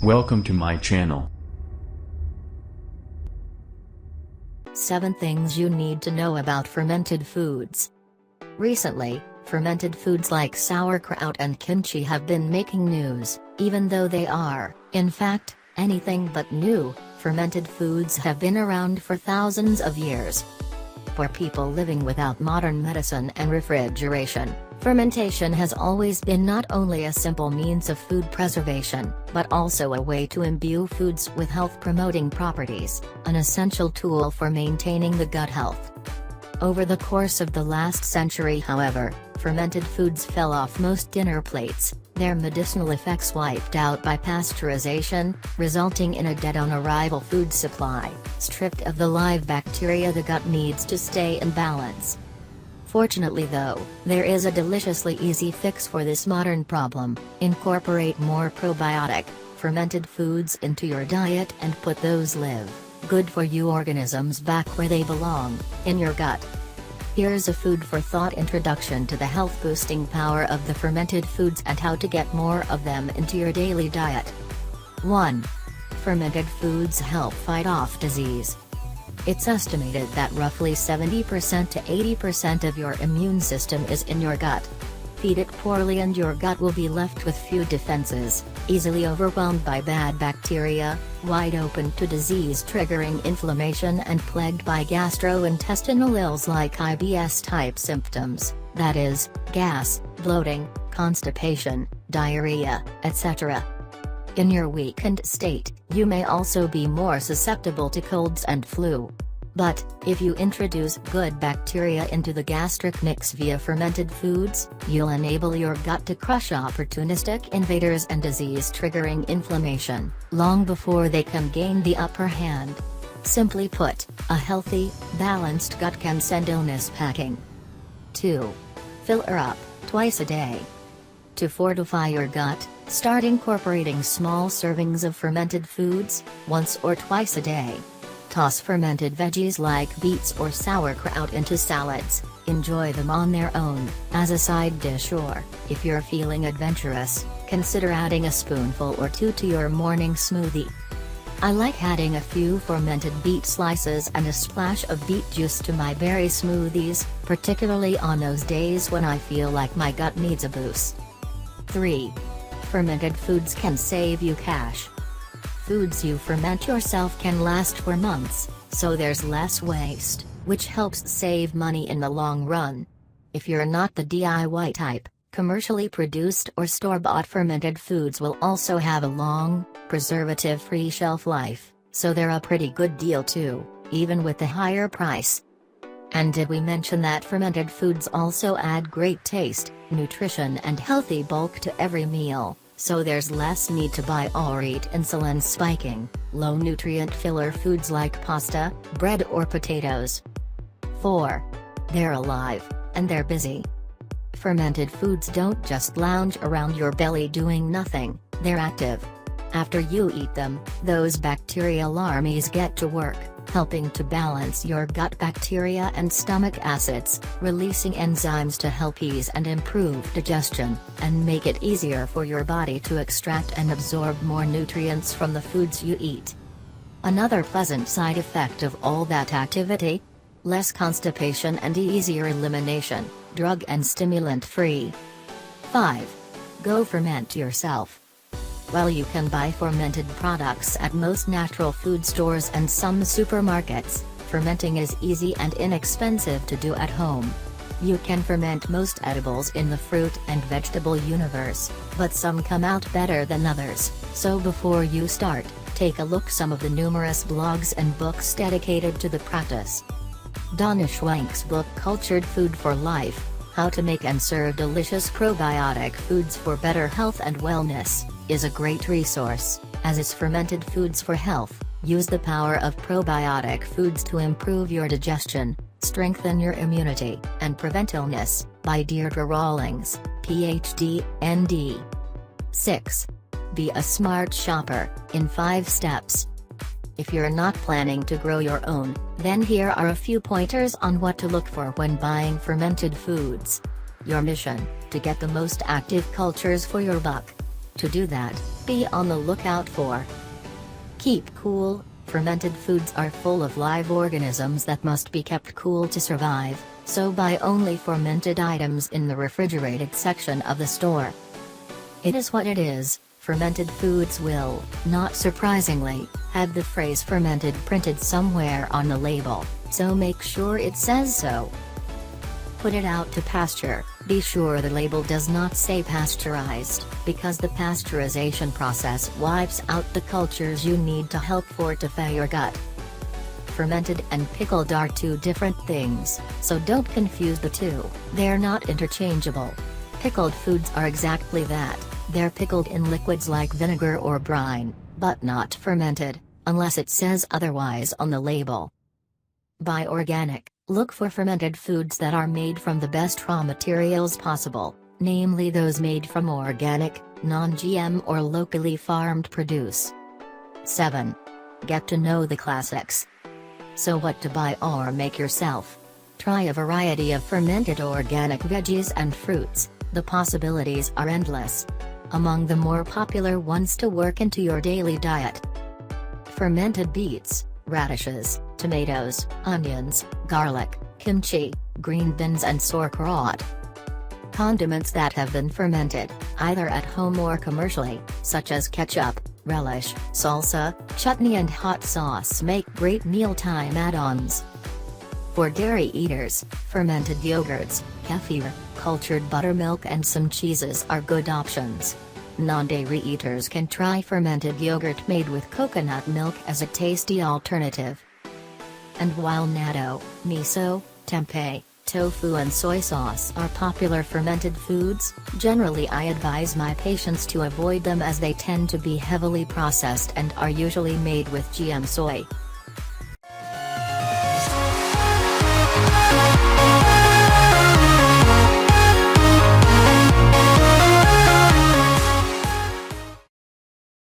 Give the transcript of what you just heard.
Welcome to my channel. 7 things you need to know about fermented foods. Recently, fermented foods like sauerkraut and kimchi have been making news, even though they are, in fact, anything but new. Fermented foods have been around for thousands of years. For people living without modern medicine and refrigeration, fermentation has always been not only a simple means of food preservation, but also a way to imbue foods with health-promoting properties, an essential tool for maintaining the gut health. Over the course of the last century, however, fermented foods fell off most dinner plates, their medicinal effects wiped out by pasteurization, resulting in a dead-on-arrival food supply, stripped of the live bacteria the gut needs to stay in balance. Fortunately though, there is a deliciously easy fix for this modern problem: incorporate more probiotic, fermented foods into your diet and put those live, good-for-you organisms back where they belong, in your gut. Here's a food for thought introduction to the health-boosting power of the fermented foods and how to get more of them into your daily diet. 1. Fermented foods help fight off disease. It's estimated that roughly 70% to 80% of your immune system is in your gut. Feed it poorly and your gut will be left with few defenses, easily overwhelmed by bad bacteria, wide open to disease-triggering inflammation and plagued by gastrointestinal ills like IBS-type symptoms, that is, gas, bloating, constipation, diarrhea, etc. In your weakened state, you may also be more susceptible to colds and flu. But, if you introduce good bacteria into the gastric mix via fermented foods, you'll enable your gut to crush opportunistic invaders and disease-triggering inflammation, long before they can gain the upper hand. Simply put, a healthy, balanced gut can send illness packing. 2. Fill her up, twice a day. To fortify your gut, start incorporating small servings of fermented foods, once or twice a day. Toss fermented veggies like beets or sauerkraut into salads, enjoy them on their own, as a side dish, or, if you're feeling adventurous, consider adding a spoonful or 2 to your morning smoothie. I like adding a few fermented beet slices and a splash of beet juice to my berry smoothies, particularly on those days when I feel like my gut needs a boost. 3. Fermented foods can save you cash. Foods you ferment yourself can last for months, so there's less waste, which helps save money in the long run. If you're not the DIY type, commercially produced or store-bought fermented foods will also have a long, preservative-free shelf life, so they're a pretty good deal too, even with the higher price. And did we mention that fermented foods also add great taste, nutrition and healthy bulk to every meal? So there's less need to buy or eat insulin-spiking, low-nutrient filler foods like pasta, bread or potatoes. 4. They're alive, and they're busy. Fermented foods don't just lounge around your belly doing nothing, they're active. After you eat them, those bacterial armies get to work, helping to balance your gut bacteria and stomach acids, releasing enzymes to help ease and improve digestion, and make it easier for your body to extract and absorb more nutrients from the foods you eat. Another pleasant side effect of all that activity? Less constipation and easier elimination, drug and stimulant-free. 5. Go ferment yourself. While you can buy fermented products at most natural food stores and some supermarkets, fermenting is easy and inexpensive to do at home. You can ferment most edibles in the fruit and vegetable universe, but some come out better than others, so before you start, take a look some of the numerous blogs and books dedicated to the practice. Donna Schwenk's book Cultured Food for Life, How to Make and Serve Delicious Probiotic Foods for Better Health and Wellness, is a great resource, as is Fermented Foods for Health. Use the power of probiotic foods to improve your digestion, strengthen your immunity, and prevent illness, by Deirdre Rawlings, PhD, ND. 6. Be a smart shopper, in 5 steps. If you're not planning to grow your own, then here are a few pointers on what to look for when buying fermented foods. Your mission: to get the most active cultures for your buck. To do that, be on the lookout for. Keep cool. Fermented foods are full of live organisms that must be kept cool to survive, so buy only fermented items in the refrigerated section of the store. It is what it is. Fermented foods will, not surprisingly, have the phrase fermented printed somewhere on the label, so make sure it says so. Put it out to pasture. Be sure the label does not say pasteurized, because the pasteurization process wipes out the cultures you need to help fortify your gut. Fermented and pickled are two different things, so don't confuse the two. They're not interchangeable. Pickled foods are exactly that. They're pickled in liquids like vinegar or brine, but not fermented, unless it says otherwise on the label. Buy organic. Look for fermented foods that are made from the best raw materials possible, namely those made from organic, non-GM or locally farmed produce. 7. Get to know the classics. So what to buy or make yourself? Try a variety of fermented organic veggies and fruits. The possibilities are endless. Among the more popular ones to work into your daily diet: fermented beets, radishes, tomatoes, onions, garlic, kimchi, green beans and sauerkraut. Condiments that have been fermented, either at home or commercially, such as ketchup, relish, salsa, chutney and hot sauce make great mealtime add-ons. For dairy eaters, fermented yogurts, kefir, cultured buttermilk and some cheeses are good options. Non-dairy eaters can try fermented yogurt made with coconut milk as a tasty alternative. And while natto, miso, tempeh, tofu and soy sauce are popular fermented foods, generally I advise my patients to avoid them as they tend to be heavily processed and are usually made with GM soy.